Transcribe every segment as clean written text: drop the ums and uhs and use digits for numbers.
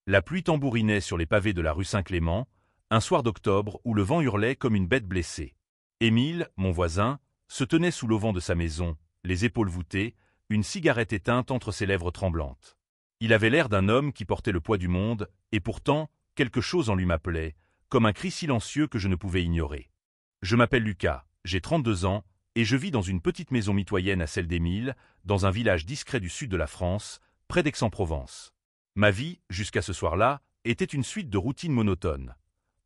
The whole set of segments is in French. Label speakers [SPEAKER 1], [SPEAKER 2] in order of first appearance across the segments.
[SPEAKER 1] La pluie tambourinait sur les pavés de la rue Saint-Clément, un soir d'octobre où le vent hurlait comme une bête blessée. Émile, mon voisin, se tenait sous l'auvent de sa maison, les épaules voûtées, une cigarette éteinte entre ses lèvres tremblantes. Il avait l'air d'un homme qui portait le poids du monde, et pourtant, quelque chose en lui m'appelait, comme un cri silencieux que je ne pouvais ignorer. Je m'appelle Lucas, j'ai 32 ans, et je vis dans une petite maison mitoyenne à celle d'Émile, dans un village discret du sud de la France, près d'Aix-en-Provence. Ma vie, jusqu'à ce soir-là, était une suite de routines monotones.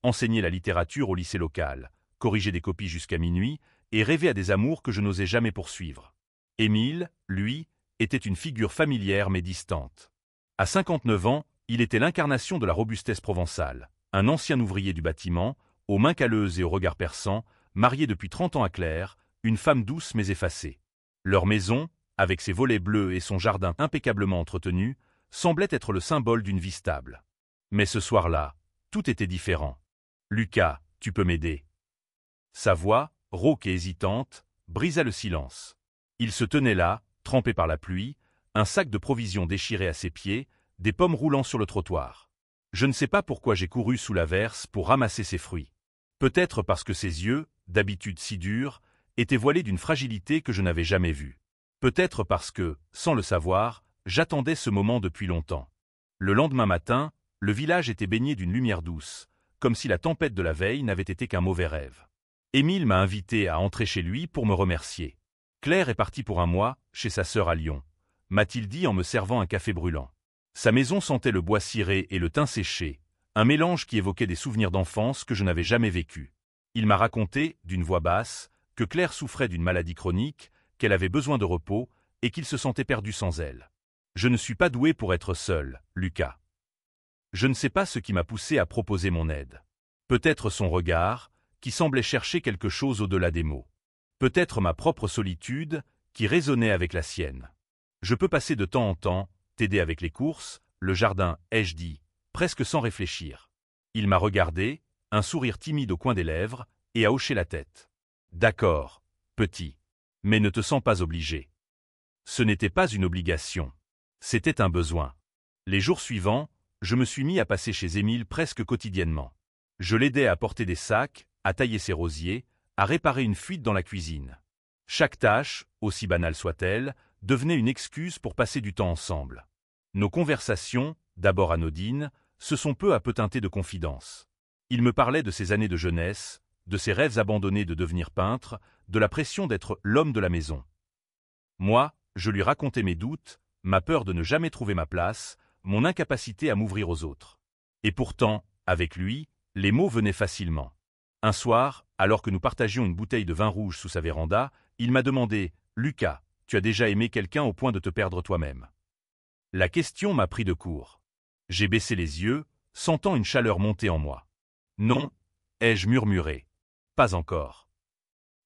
[SPEAKER 1] Enseigner la littérature au lycée local, corriger des copies jusqu'à minuit, et rêver à des amours que je n'osais jamais poursuivre. Émile, lui, était une figure familière mais distante. À 59 ans, il était l'incarnation de la robustesse provençale, un ancien ouvrier du bâtiment, aux mains calleuses et au regard perçant, marié depuis 30 ans à Claire, une femme douce mais effacée. Leur maison, avec ses volets bleus et son jardin impeccablement entretenu, semblait être le symbole d'une vie stable. Mais ce soir-là, tout était différent. « Lucas, tu peux m'aider ?» Sa voix, rauque et hésitante, brisa le silence. Il se tenait là, trempé par la pluie, un sac de provisions déchiré à ses pieds, des pommes roulant sur le trottoir. Je ne sais pas pourquoi j'ai couru sous l'averse pour ramasser ces fruits. Peut-être parce que ses yeux, d'habitude si durs, étaient voilés d'une fragilité que je n'avais jamais vue. Peut-être parce que, sans le savoir, j'attendais ce moment depuis longtemps. Le lendemain matin, le village était baigné d'une lumière douce, comme si la tempête de la veille n'avait été qu'un mauvais rêve. Émile m'a invité à entrer chez lui pour me remercier. Claire est partie pour un mois, chez sa sœur à Lyon, m'a-t-il dit en me servant un café brûlant. Sa maison sentait le bois ciré et le thym séché, un mélange qui évoquait des souvenirs d'enfance que je n'avais jamais vécus. Il m'a raconté, d'une voix basse, que Claire souffrait d'une maladie chronique, qu'elle avait besoin de repos et qu'il se sentait perdu sans elle. Je ne suis pas doué pour être seul, Lucas. Je ne sais pas ce qui m'a poussé à proposer mon aide. Peut-être son regard, qui semblait chercher quelque chose au-delà des mots. Peut-être ma propre solitude, qui résonnait avec la sienne. Je peux passer de temps en temps, t'aider avec les courses, le jardin, ai-je dit, presque sans réfléchir. Il m'a regardé, un sourire timide au coin des lèvres, et a hoché la tête. D'accord, petit. Mais ne te sens pas obligé. Ce n'était pas une obligation. C'était un besoin. Les jours suivants, je me suis mis à passer chez Émile presque quotidiennement. Je l'aidais à porter des sacs, à tailler ses rosiers, à réparer une fuite dans la cuisine. Chaque tâche, aussi banale soit-elle, devenait une excuse pour passer du temps ensemble. Nos conversations, d'abord anodines, se sont peu à peu teintées de confidences. Il me parlait de ses années de jeunesse, de ses rêves abandonnés de devenir peintre, de la pression d'être l'homme de la maison. Moi, je lui racontais mes doutes, ma peur de ne jamais trouver ma place, mon incapacité à m'ouvrir aux autres. Et pourtant, avec lui, les mots venaient facilement. Un soir, alors que nous partagions une bouteille de vin rouge sous sa véranda, il m'a demandé « Lucas, tu as déjà aimé quelqu'un au point de te perdre toi-même » La question m'a pris de court. J'ai baissé les yeux, sentant une chaleur monter en moi. « Non » ai-je murmuré. « Pas encore. »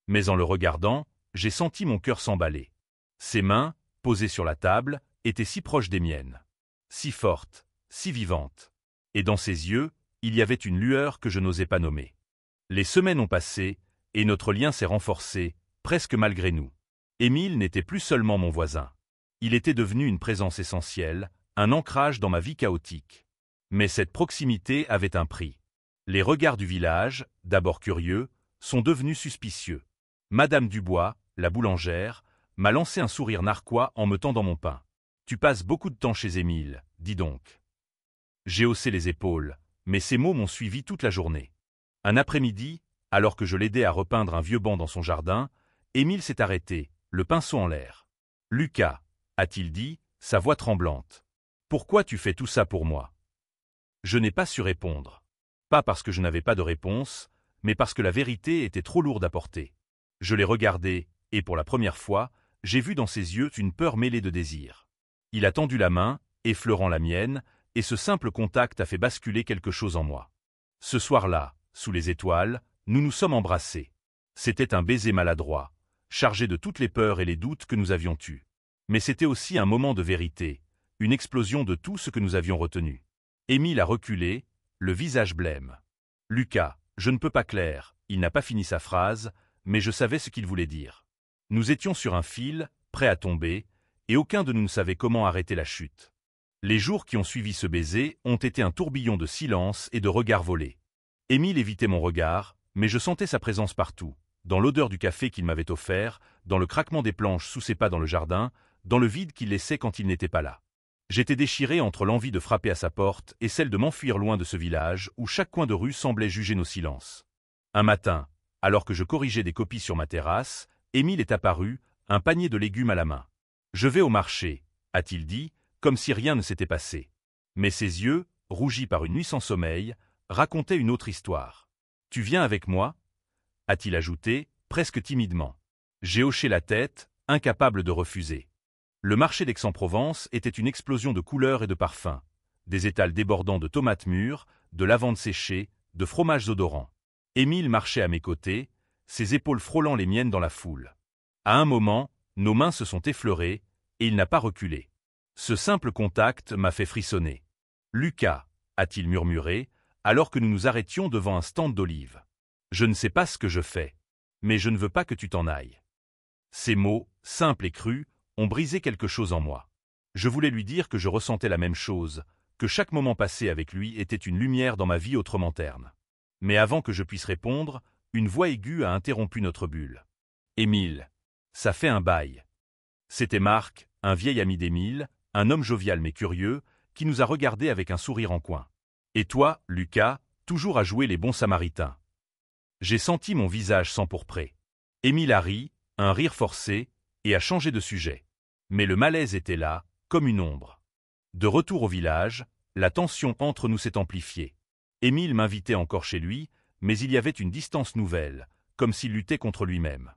[SPEAKER 1] Mais en le regardant, j'ai senti mon cœur s'emballer. Ses mains, posées sur la table, étaient si proches des miennes. Si fortes, si vivantes. Et dans ses yeux, il y avait une lueur que je n'osais pas nommer. Les semaines ont passé, et notre lien s'est renforcé, presque malgré nous. Émile n'était plus seulement mon voisin. Il était devenu une présence essentielle, un ancrage dans ma vie chaotique. Mais cette proximité avait un prix. Les regards du village, d'abord curieux, sont devenus suspicieux. Madame Dubois, la boulangère, m'a lancé un sourire narquois en me tendant mon pain. « Tu passes beaucoup de temps chez Émile, dis donc. » J'ai haussé les épaules, mais ces mots m'ont suivi toute la journée. Un après-midi, alors que je l'aidais à repeindre un vieux banc dans son jardin, Émile s'est arrêté, le pinceau en l'air. « Lucas, » a-t-il dit, sa voix tremblante. « Pourquoi tu fais tout ça pour moi ?» Je n'ai pas su répondre. Pas parce que je n'avais pas de réponse, mais parce que la vérité était trop lourde à porter. Je l'ai regardé, et pour la première fois, j'ai vu dans ses yeux une peur mêlée de désir. Il a tendu la main, effleurant la mienne, et ce simple contact a fait basculer quelque chose en moi. Ce soir-là, sous les étoiles, nous nous sommes embrassés. C'était un baiser maladroit, chargé de toutes les peurs et les doutes que nous avions eus. Mais c'était aussi un moment de vérité, une explosion de tout ce que nous avions retenu. Émile a reculé, le visage blême. « Lucas, je ne peux pas Claire », il n'a pas fini sa phrase, mais je savais ce qu'il voulait dire. Nous étions sur un fil, prêts à tomber, et aucun de nous ne savait comment arrêter la chute. Les jours qui ont suivi ce baiser ont été un tourbillon de silence et de regards volés. Émile évitait mon regard, mais je sentais sa présence partout, dans l'odeur du café qu'il m'avait offert, dans le craquement des planches sous ses pas dans le jardin, dans le vide qu'il laissait quand il n'était pas là. J'étais déchiré entre l'envie de frapper à sa porte et celle de m'enfuir loin de ce village où chaque coin de rue semblait juger nos silences. Un matin, alors que je corrigeais des copies sur ma terrasse, Émile est apparu, un panier de légumes à la main. « Je vais au marché », a-t-il dit, comme si rien ne s'était passé. Mais ses yeux, rougis par une nuit sans sommeil, racontaient une autre histoire. « Tu viens avec moi » a-t-il ajouté, presque timidement. J'ai hoché la tête, incapable de refuser. Le marché d'Aix-en-Provence était une explosion de couleurs et de parfums. Des étals débordant de tomates mûres, de lavandes séchées, de fromages odorants. Émile marchait à mes côtés, ses épaules frôlant les miennes dans la foule. À un moment, nos mains se sont effleurées, et il n'a pas reculé. Ce simple contact m'a fait frissonner. « Lucas » a-t-il murmuré, alors que nous nous arrêtions devant un stand d'olives. « Je ne sais pas ce que je fais, mais je ne veux pas que tu t'en ailles. » Ces mots, simples et crus, ont brisé quelque chose en moi. Je voulais lui dire que je ressentais la même chose, que chaque moment passé avec lui était une lumière dans ma vie autrement terne. Mais avant que je puisse répondre, une voix aiguë a interrompu notre bulle. « Émile, ça fait un bail. » C'était Marc, un vieil ami d'Émile, un homme jovial mais curieux, qui nous a regardés avec un sourire en coin. « Et toi, Lucas, toujours à jouer les bons samaritains. » J'ai senti mon visage s'empourprer. Émile a ri, un rire forcé, et a changé de sujet. Mais le malaise était là, comme une ombre. De retour au village, la tension entre nous s'est amplifiée. Émile m'invitait encore chez lui, mais il y avait une distance nouvelle, comme s'il luttait contre lui-même.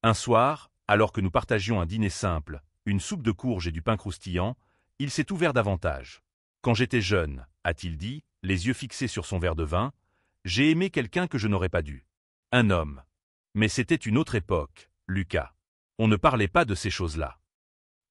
[SPEAKER 1] Un soir, alors que nous partagions un dîner simple, une soupe de courges et du pain croustillant, il s'est ouvert davantage. « Quand j'étais jeune, » a-t-il dit, les yeux fixés sur son verre de vin, « j'ai aimé quelqu'un que je n'aurais pas dû. Un homme. Mais c'était une autre époque, Lucas. On ne parlait pas de ces choses-là. »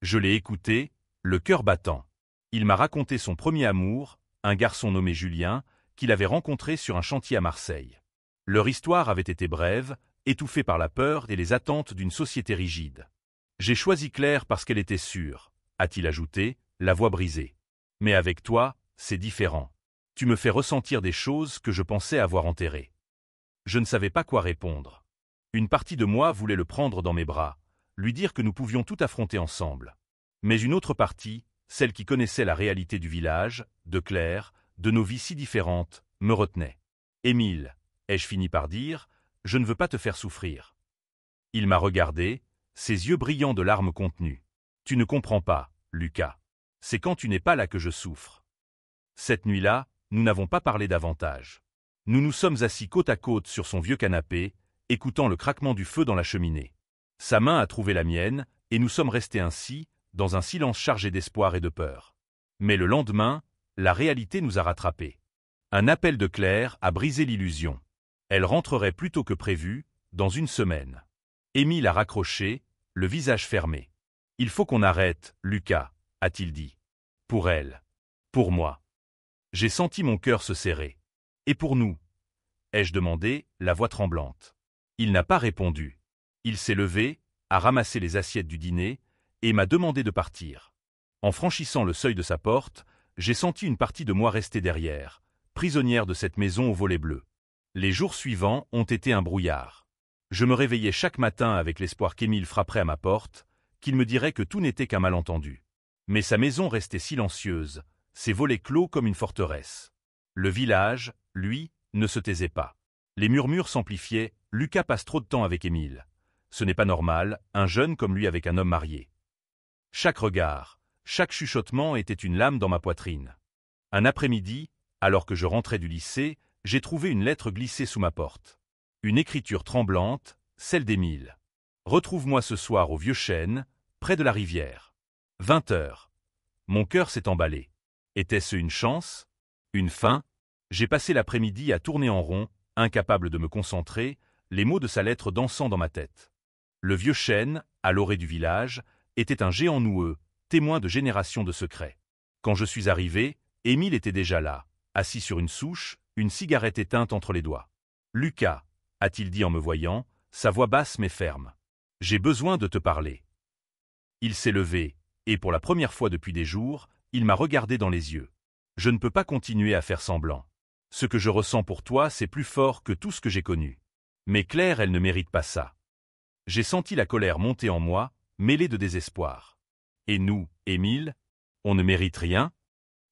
[SPEAKER 1] Je l'ai écouté, le cœur battant. Il m'a raconté son premier amour, un garçon nommé Julien, qu'il avait rencontré sur un chantier à Marseille. Leur histoire avait été brève, étouffée par la peur et les attentes d'une société rigide. « J'ai choisi Claire parce qu'elle était sûre, » a-t-il ajouté, la voix brisée. « Mais avec toi, c'est différent. Tu me fais ressentir des choses que je pensais avoir enterrées. » Je ne savais pas quoi répondre. Une partie de moi voulait le prendre dans mes bras, lui dire que nous pouvions tout affronter ensemble. Mais une autre partie, celle qui connaissait la réalité du village, de Claire, de nos vies si différentes, me retenait. « Émile, » ai-je fini par dire, « je ne veux pas te faire souffrir. » Il m'a regardé, ses yeux brillants de larmes contenues. « Tu ne comprends pas, Lucas. C'est quand tu n'es pas là que je souffre. » Cette nuit-là, nous n'avons pas parlé davantage. Nous nous sommes assis côte à côte sur son vieux canapé, écoutant le craquement du feu dans la cheminée. Sa main a trouvé la mienne, et nous sommes restés ainsi, dans un silence chargé d'espoir et de peur. Mais le lendemain, la réalité nous a rattrapés. Un appel de Claire a brisé l'illusion. Elle rentrerait plus tôt que prévu, dans une semaine. Émile a raccroché, le visage fermé. « Il faut qu'on arrête, Lucas », a-t-il dit. « Pour elle. Pour moi. » J'ai senti mon cœur se serrer. « Et pour nous ?» ai-je demandé, la voix tremblante. Il n'a pas répondu. Il s'est levé, a ramassé les assiettes du dîner, et m'a demandé de partir. En franchissant le seuil de sa porte, j'ai senti une partie de moi rester derrière, prisonnière de cette maison aux volets bleus. Les jours suivants ont été un brouillard. Je me réveillais chaque matin avec l'espoir qu'Émile frapperait à ma porte, qu'il me dirait que tout n'était qu'un malentendu. Mais sa maison restait silencieuse, ses volets clos comme une forteresse. Le village, lui, ne se taisait pas. Les murmures s'amplifiaient, « Lucas passe trop de temps avec Émile. Ce n'est pas normal, un jeune comme lui avec un homme marié. » Chaque regard, chaque chuchotement était une lame dans ma poitrine. Un après-midi, alors que je rentrais du lycée, j'ai trouvé une lettre glissée sous ma porte. Une écriture tremblante, celle d'Émile. « Retrouve-moi ce soir au Vieux Chêne, près de la rivière. 20 heures. » Mon cœur s'est emballé. Était-ce une chance? Une fin? J'ai passé l'après-midi à tourner en rond, incapable de me concentrer, les mots de sa lettre dansant dans ma tête. Le Vieux Chêne, à l'orée du village, était un géant noueux, témoin de générations de secrets. Quand je suis arrivé, Émile était déjà là, assis sur une souche, une cigarette éteinte entre les doigts. « Lucas » a-t-il dit en me voyant, sa voix basse mais ferme. « J'ai besoin de te parler. » Il s'est levé, et pour la première fois depuis des jours, il m'a regardé dans les yeux. Je ne peux pas continuer à faire semblant. Ce que je ressens pour toi, c'est plus fort que tout ce que j'ai connu. Mais Claire, elle ne mérite pas ça. J'ai senti la colère monter en moi, mêlée de désespoir. Et nous, Émile, on ne mérite rien?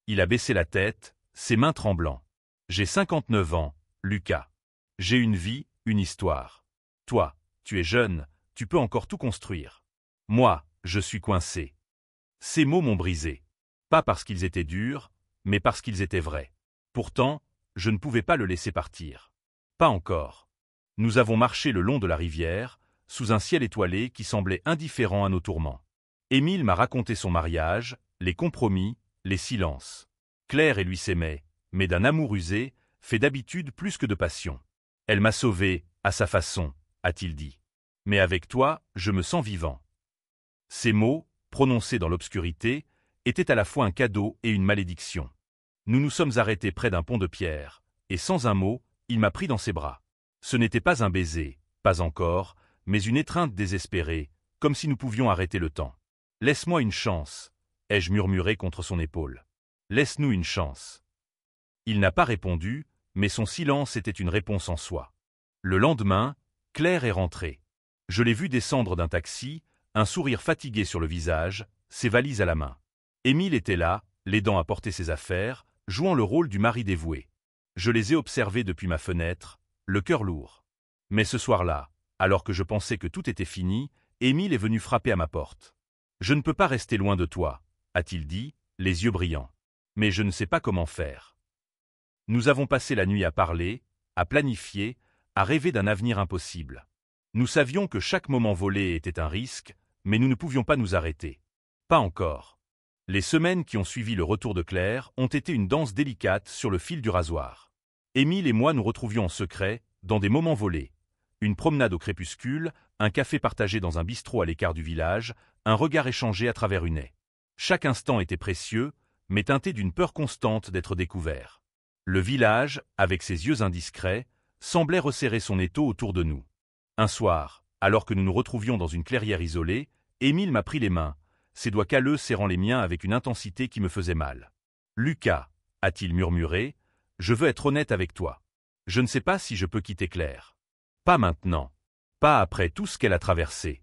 [SPEAKER 1] Il a baissé la tête, ses mains tremblant. J'ai 59 ans, Lucas. J'ai une vie, une histoire. Toi, tu es jeune, tu peux encore tout construire. Moi, je suis coincé. Ces mots m'ont brisé. Pas parce qu'ils étaient durs, mais parce qu'ils étaient vrais. Pourtant, je ne pouvais pas le laisser partir. Pas encore. Nous avons marché le long de la rivière, sous un ciel étoilé qui semblait indifférent à nos tourments. Émile m'a raconté son mariage, les compromis, les silences. Claire et lui s'aimaient, mais d'un amour usé, fait d'habitude plus que de passion. Elle m'a sauvé, à sa façon, a-t-il dit. Mais avec toi, je me sens vivant. Ces mots, prononcés dans l'obscurité, étaient à la fois un cadeau et une malédiction. Nous nous sommes arrêtés près d'un pont de pierre, et sans un mot, il m'a pris dans ses bras. Ce n'était pas un baiser, pas encore, mais une étreinte désespérée, comme si nous pouvions arrêter le temps. « Laisse-moi une chance », ai-je murmuré contre son épaule. « Laisse-nous une chance. » Il n'a pas répondu, mais son silence était une réponse en soi. Le lendemain, Claire est rentrée. Je l'ai vue descendre d'un taxi, un sourire fatigué sur le visage, ses valises à la main. Émile était là, l'aidant à porter ses affaires, jouant le rôle du mari dévoué. Je les ai observés depuis ma fenêtre, le cœur lourd. Mais ce soir-là, alors que je pensais que tout était fini, Émile est venu frapper à ma porte. « Je ne peux pas rester loin de toi », a-t-il dit, les yeux brillants. Mais je ne sais pas comment faire. Nous avons passé la nuit à parler, à planifier, à rêver d'un avenir impossible. Nous savions que chaque moment volé était un risque, mais nous ne pouvions pas nous arrêter. Pas encore. Les semaines qui ont suivi le retour de Claire ont été une danse délicate sur le fil du rasoir. Émile et moi nous retrouvions en secret, dans des moments volés. Une promenade au crépuscule, un café partagé dans un bistrot à l'écart du village, un regard échangé à travers une haie. Chaque instant était précieux, mais teinté d'une peur constante d'être découvert. Le village, avec ses yeux indiscrets, semblait resserrer son étau autour de nous. Un soir, alors que nous nous retrouvions dans une clairière isolée, Émile m'a pris les mains, ses doigts calleux serrant les miens avec une intensité qui me faisait mal. « Lucas », a-t-il murmuré, « je veux être honnête avec toi. Je ne sais pas si je peux quitter Claire. Pas maintenant. Pas après tout ce qu'elle a traversé. »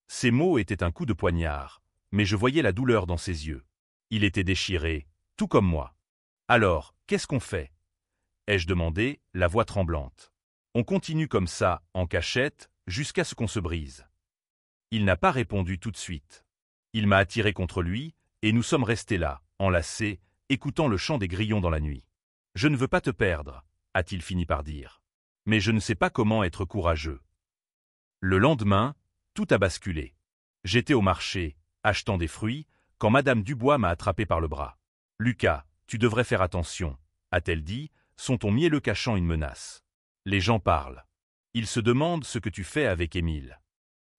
[SPEAKER 1] Ces mots étaient un coup de poignard, mais je voyais la douleur dans ses yeux. Il était déchiré, tout comme moi. « Alors, qu'est-ce qu'on fait ?» ai-je demandé, la voix tremblante. « On continue comme ça, en cachette, jusqu'à ce qu'on se brise. » Il n'a pas répondu tout de suite. Il m'a attiré contre lui, et nous sommes restés là, enlacés, écoutant le chant des grillons dans la nuit. « Je ne veux pas te perdre », a-t-il fini par dire. « Mais je ne sais pas comment être courageux. » Le lendemain, tout a basculé. J'étais au marché, achetant des fruits, quand Madame Dubois m'a attrapé par le bras. « Lucas, tu devrais faire attention », a-t-elle dit, son ton mielleux cachant une menace. « Les gens parlent. Ils se demandent ce que tu fais avec Émile. »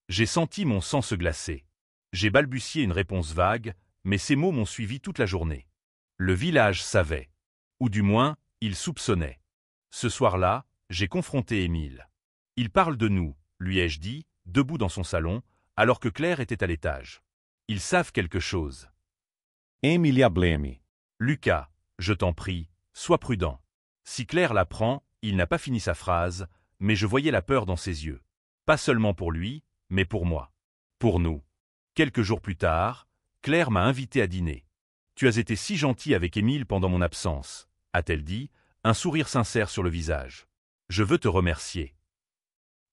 [SPEAKER 1] J'ai senti mon sang se glacer. J'ai balbutié une réponse vague, mais ces mots m'ont suivi toute la journée. Le village savait. Ou du moins, il soupçonnait. Ce soir-là, j'ai confronté Émile. « Il parle de nous », lui ai-je dit, debout dans son salon, alors que Claire était à l'étage. « Ils savent quelque chose. »
[SPEAKER 2] Emilia blemi.
[SPEAKER 1] « Lucas, je t'en prie, sois prudent. » Si Claire l'apprend, il n'a pas fini sa phrase, mais je voyais la peur dans ses yeux. Pas seulement pour lui, mais pour moi. Pour nous. Quelques jours plus tard, Claire m'a invité à dîner. « Tu as été si gentil avec Émile pendant mon absence », a-t-elle dit, un sourire sincère sur le visage. « Je veux te remercier. »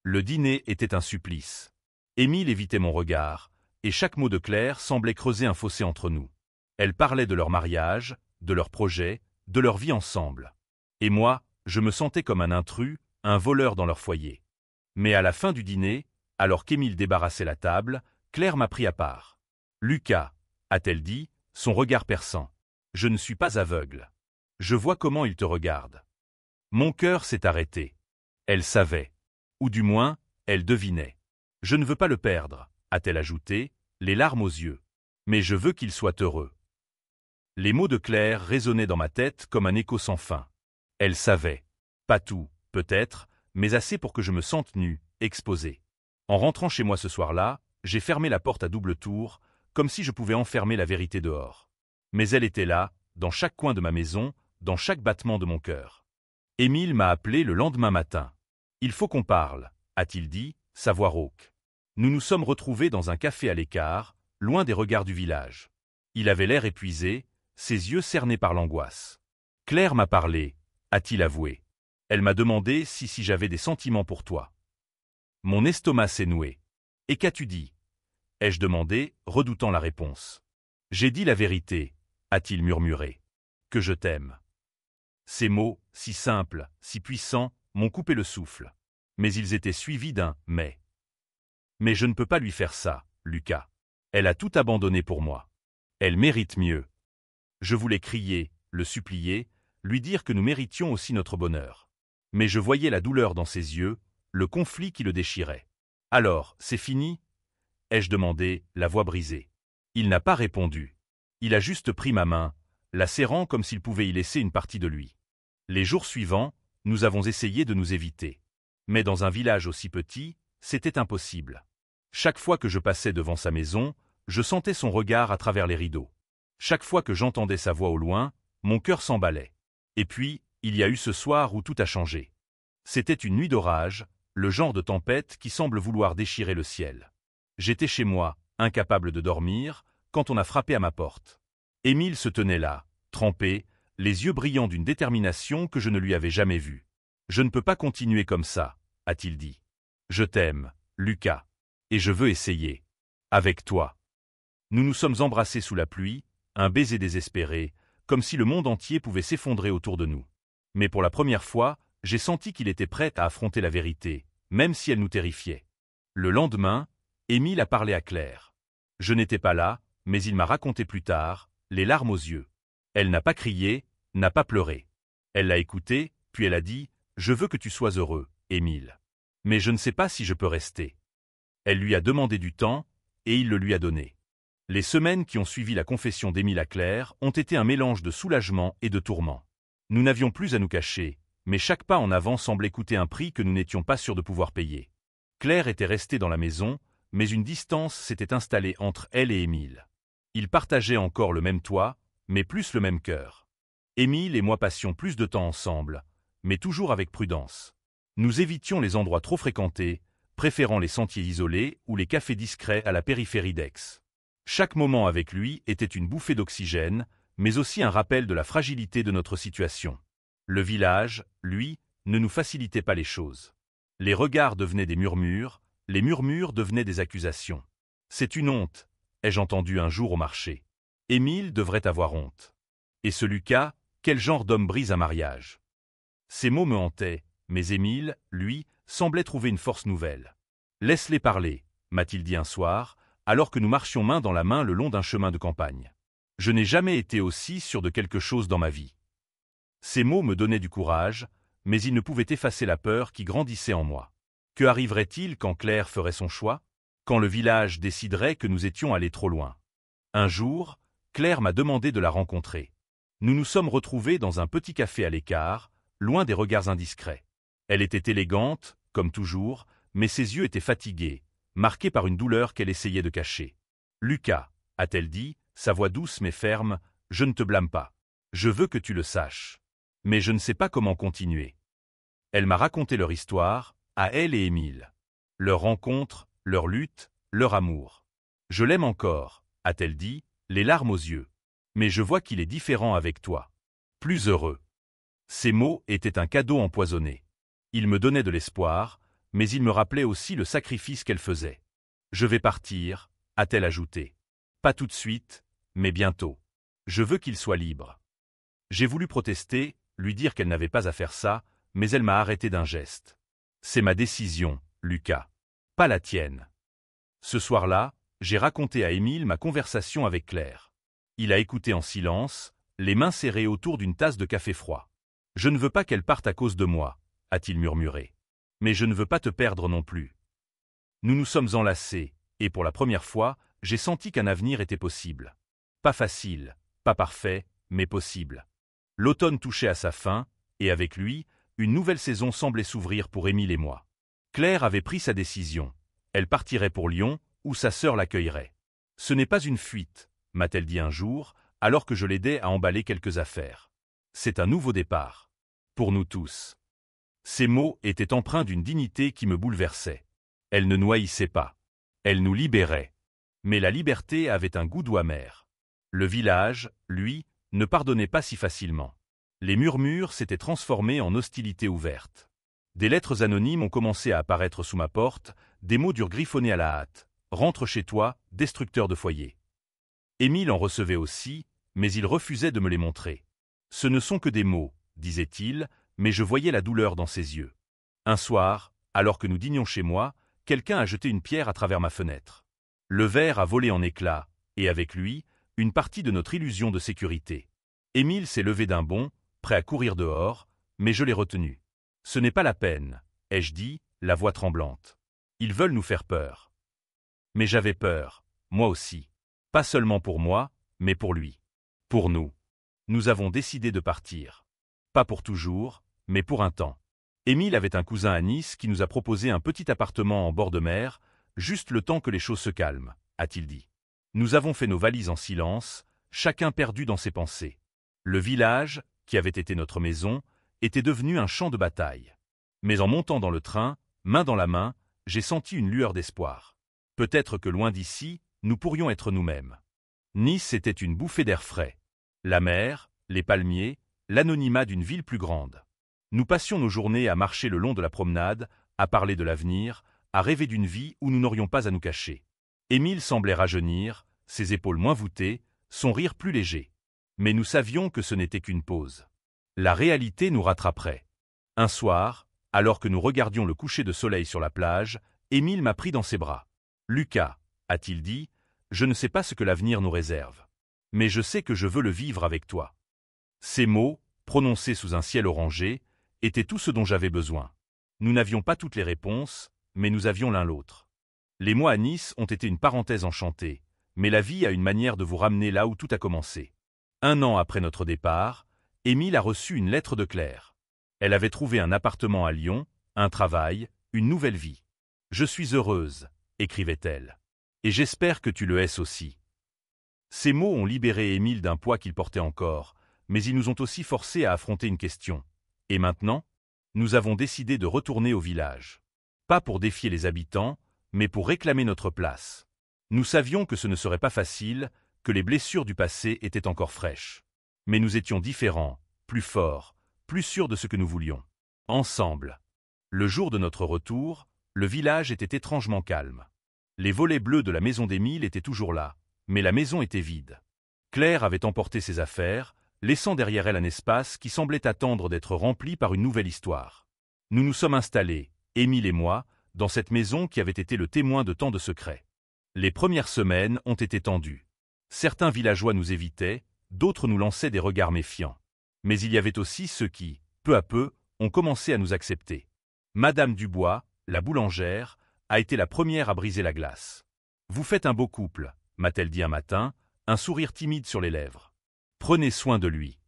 [SPEAKER 1] Le dîner était un supplice. Émile évitait mon regard, et chaque mot de Claire semblait creuser un fossé entre nous. Elle parlait de leur mariage, de leurs projets, de leur vie ensemble. Et moi, je me sentais comme un intrus, un voleur dans leur foyer. Mais à la fin du dîner, alors qu'Émile débarrassait la table, Claire m'a pris à part. « Lucas », a-t-elle dit, son regard perçant, « je ne suis pas aveugle. Je vois comment il te regarde. » Mon cœur s'est arrêté. Elle savait. Ou du moins, elle devinait. « Je ne veux pas le perdre », a-t-elle ajouté, les larmes aux yeux. « Mais je veux qu'il soit heureux. » Les mots de Claire résonnaient dans ma tête comme un écho sans fin. Elle savait. Pas tout, peut-être, mais assez pour que je me sente nu, exposé. En rentrant chez moi ce soir-là, j'ai fermé la porte à double tour, comme si je pouvais enfermer la vérité dehors. Mais elle était là, dans chaque coin de ma maison, dans chaque battement de mon cœur. Émile m'a appelé le lendemain matin. « Il faut qu'on parle », a-t-il dit, sa voix rauque. Nous nous sommes retrouvés dans un café à l'écart, loin des regards du village. Il avait l'air épuisé, ses yeux cernés par l'angoisse. « Claire m'a parlé », a-t-il avoué. Elle m'a demandé si j'avais des sentiments pour toi. Mon estomac s'est noué. « Et qu'as-tu dit » ai-je demandé, redoutant la réponse. « J'ai dit la vérité », a-t-il murmuré. « Que je t'aime. » Ces mots, si simples, si puissants, m'ont coupé le souffle. Mais ils étaient suivis d'un « mais ». Mais je ne peux pas lui faire ça, Lucas. Elle a tout abandonné pour moi. Elle mérite mieux. Je voulais crier, le supplier, lui dire que nous méritions aussi notre bonheur. Mais je voyais la douleur dans ses yeux, le conflit qui le déchirait. « Alors, c'est fini » ai-je demandé, la voix brisée. Il n'a pas répondu. Il a juste pris ma main, la serrant comme s'il pouvait y laisser une partie de lui. Les jours suivants, nous avons essayé de nous éviter. Mais dans un village aussi petit, c'était impossible. Chaque fois que je passais devant sa maison, je sentais son regard à travers les rideaux. Chaque fois que j'entendais sa voix au loin, mon cœur s'emballait. Et puis, il y a eu ce soir où tout a changé. C'était une nuit d'orage, le genre de tempête qui semble vouloir déchirer le ciel. J'étais chez moi, incapable de dormir, quand on a frappé à ma porte. Émile se tenait là, trempé, les yeux brillants d'une détermination que je ne lui avais jamais vue. « Je ne peux pas continuer comme ça », a-t-il dit. « Je t'aime, Lucas. Et je veux essayer. Avec toi. » Nous nous sommes embrassés sous la pluie, un baiser désespéré, comme si le monde entier pouvait s'effondrer autour de nous. Mais pour la première fois, j'ai senti qu'il était prêt à affronter la vérité, même si elle nous terrifiait. Le lendemain, Émile a parlé à Claire. Je n'étais pas là, mais il m'a raconté plus tard, les larmes aux yeux. Elle n'a pas crié, n'a pas pleuré. Elle l'a écouté, puis elle a dit « Je veux que tu sois heureux, Émile. Mais je ne sais pas si je peux rester. » Elle lui a demandé du temps, et il le lui a donné. Les semaines qui ont suivi la confession d'Émile à Claire ont été un mélange de soulagement et de tourment. Nous n'avions plus à nous cacher, mais chaque pas en avant semblait coûter un prix que nous n'étions pas sûrs de pouvoir payer. Claire était restée dans la maison, mais une distance s'était installée entre elle et Émile. Ils partageaient encore le même toit, mais plus le même cœur. Émile et moi passions plus de temps ensemble, mais toujours avec prudence. Nous évitions les endroits trop fréquentés, préférant les sentiers isolés ou les cafés discrets à la périphérie d'Aix. Chaque moment avec lui était une bouffée d'oxygène, mais aussi un rappel de la fragilité de notre situation. Le village, lui, ne nous facilitait pas les choses. Les regards devenaient des murmures, les murmures devenaient des accusations. « C'est une honte », ai-je entendu un jour au marché. Émile devrait avoir honte. Et ce Lucas, quel genre d'homme brise un mariage? Ces mots me hantaient, mais Émile, lui, semblait trouver une force nouvelle. « Laisse-les parler », m'a-t-il dit un soir, alors que nous marchions main dans la main le long d'un chemin de campagne. Je n'ai jamais été aussi sûr de quelque chose dans ma vie. Ces mots me donnaient du courage, mais ils ne pouvaient effacer la peur qui grandissait en moi. Que arriverait-il quand Claire ferait son choix? Quand le village déciderait que nous étions allés trop loin? Un jour, Claire m'a demandé de la rencontrer. Nous nous sommes retrouvés dans un petit café à l'écart, loin des regards indiscrets. Elle était élégante, comme toujours, mais ses yeux étaient fatigués, marqués par une douleur qu'elle essayait de cacher. « Lucas », a-t-elle dit, sa voix douce mais ferme, « je ne te blâme pas. Je veux que tu le saches. Mais je ne sais pas comment continuer. » Elle m'a raconté leur histoire, à elle et Émile. Leur rencontre, leur lutte, leur amour. « Je l'aime encore », a-t-elle dit, les larmes aux yeux. « Mais je vois qu'il est différent avec toi. Plus heureux. » Ces mots étaient un cadeau empoisonné. Ils me donnaient de l'espoir, mais ils me rappelaient aussi le sacrifice qu'elle faisait. « Je vais partir », a-t-elle ajouté. « Pas tout de suite, mais bientôt. Je veux qu'il soit libre. » J'ai voulu protester, lui dire qu'elle n'avait pas à faire ça, mais elle m'a arrêté d'un geste. « C'est ma décision, Lucas. Pas la tienne. » Ce soir-là, j'ai raconté à Émile ma conversation avec Claire. Il a écouté en silence, les mains serrées autour d'une tasse de café froid. « Je ne veux pas qu'elle parte à cause de moi », a-t-il murmuré. « Mais je ne veux pas te perdre non plus. » Nous nous sommes enlacés, et pour la première fois, j'ai senti qu'un avenir était possible. Pas facile, pas parfait, mais possible. L'automne touchait à sa fin, et avec lui, une nouvelle saison semblait s'ouvrir pour Émile et moi. Claire avait pris sa décision. Elle partirait pour Lyon, où sa sœur l'accueillerait. « Ce n'est pas une fuite », m'a-t-elle dit un jour, alors que je l'aidais à emballer quelques affaires. C'est un nouveau départ. Pour nous tous. Ces mots étaient empreints d'une dignité qui me bouleversait. Elle ne nous haïssait pas. Elle nous libérait. Mais la liberté avait un goût doux amer. Le village, lui, ne pardonnait pas si facilement. Les murmures s'étaient transformés en hostilité ouverte. Des lettres anonymes ont commencé à apparaître sous ma porte, des mots durent griffonner à la hâte. « Rentre chez toi, destructeur de foyer ». Émile en recevait aussi, mais il refusait de me les montrer. « Ce ne sont que des mots », disait-il, mais je voyais la douleur dans ses yeux. Un soir, alors que nous dînions chez moi, quelqu'un a jeté une pierre à travers ma fenêtre. Le verre a volé en éclats, et avec lui, une partie de notre illusion de sécurité. Émile s'est levé d'un bond, prêt à courir dehors, mais je l'ai retenu. « Ce n'est pas la peine, ai-je dit, la voix tremblante. Ils veulent nous faire peur. » Mais j'avais peur, moi aussi. Pas seulement pour moi, mais pour lui. Pour nous. Nous avons décidé de partir. Pas pour toujours, mais pour un temps. Émile avait un cousin à Nice qui nous a proposé un petit appartement en bord de mer, juste le temps que les choses se calment, a-t-il dit. Nous avons fait nos valises en silence, chacun perdu dans ses pensées. Le village, qui avait été notre maison, était devenu un champ de bataille. Mais en montant dans le train, main dans la main, j'ai senti une lueur d'espoir. Peut-être que loin d'ici, nous pourrions être nous-mêmes. Nice était une bouffée d'air frais. La mer, les palmiers, l'anonymat d'une ville plus grande. Nous passions nos journées à marcher le long de la promenade, à parler de l'avenir, à rêver d'une vie où nous n'aurions pas à nous cacher. Émile semblait rajeunir, ses épaules moins voûtées, son rire plus léger. Mais nous savions que ce n'était qu'une pause. La réalité nous rattraperait. Un soir, alors que nous regardions le coucher de soleil sur la plage, Émile m'a pris dans ses bras. « Lucas, » a-t-il dit, « je ne sais pas ce que l'avenir nous réserve. Mais je sais que je veux le vivre avec toi. » Ces mots, prononcés sous un ciel orangé, étaient tout ce dont j'avais besoin. Nous n'avions pas toutes les réponses, mais nous avions l'un l'autre. Les mois à Nice ont été une parenthèse enchantée, mais la vie a une manière de vous ramener là où tout a commencé. 1 an après notre départ, Émile a reçu une lettre de Claire. Elle avait trouvé un appartement à Lyon, un travail, une nouvelle vie. « Je suis heureuse », écrivait-elle. « Et j'espère que tu le es aussi. » Ces mots ont libéré Émile d'un poids qu'il portait encore, mais ils nous ont aussi forcés à affronter une question. Et maintenant, nous avons décidé de retourner au village. Pas pour défier les habitants, mais pour réclamer notre place. Nous savions que ce ne serait pas facile, que les blessures du passé étaient encore fraîches. Mais nous étions différents, plus forts, plus sûrs de ce que nous voulions. Ensemble. Le jour de notre retour, le village était étrangement calme. Les volets bleus de la maison d'Émile étaient toujours là, mais la maison était vide. Claire avait emporté ses affaires, laissant derrière elle un espace qui semblait attendre d'être rempli par une nouvelle histoire. Nous nous sommes installés, Émile et moi, dans cette maison qui avait été le témoin de tant de secrets. Les premières semaines ont été tendues. Certains villageois nous évitaient, d'autres nous lançaient des regards méfiants. Mais il y avait aussi ceux qui, peu à peu, ont commencé à nous accepter. Madame Dubois, la boulangère, a été la première à briser la glace. « Vous faites un beau couple », m'a-t-elle dit un matin, un sourire timide sur les lèvres. « Prenez soin de lui. »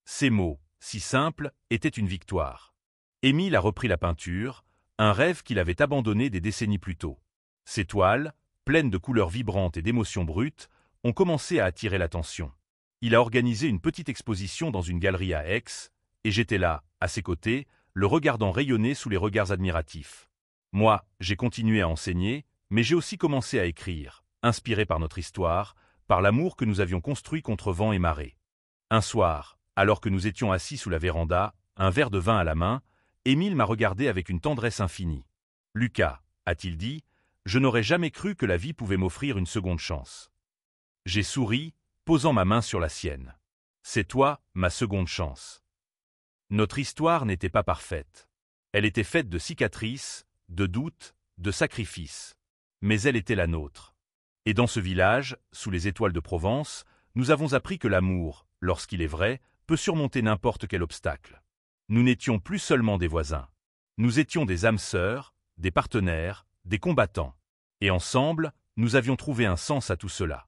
[SPEAKER 1] Ces mots, si simples, étaient une victoire. Émile a repris la peinture, un rêve qu'il avait abandonné des décennies plus tôt. Ses toiles, pleines de couleurs vibrantes et d'émotions brutes, ont commencé à attirer l'attention. Il a organisé une petite exposition dans une galerie à Aix, et j'étais là, à ses côtés, le regardant rayonner sous les regards admiratifs. Moi, j'ai continué à enseigner, mais j'ai aussi commencé à écrire, inspiré par notre histoire, par l'amour que nous avions construit contre vent et marée. Un soir, alors que nous étions assis sous la véranda, un verre de vin à la main, Émile m'a regardé avec une tendresse infinie. « Lucas, » a-t-il dit, « je n'aurais jamais cru que la vie pouvait m'offrir une seconde chance. » J'ai souri, posant ma main sur la sienne. « C'est toi, ma seconde chance. » Notre histoire n'était pas parfaite. Elle était faite de cicatrices, de doutes, de sacrifices. Mais elle était la nôtre. Et dans ce village, sous les étoiles de Provence, nous avons appris que l'amour, lorsqu'il est vrai, peut surmonter n'importe quel obstacle. Nous n'étions plus seulement des voisins. Nous étions des âmes sœurs, des partenaires, des combattants. Et ensemble, nous avions trouvé un sens à tout cela.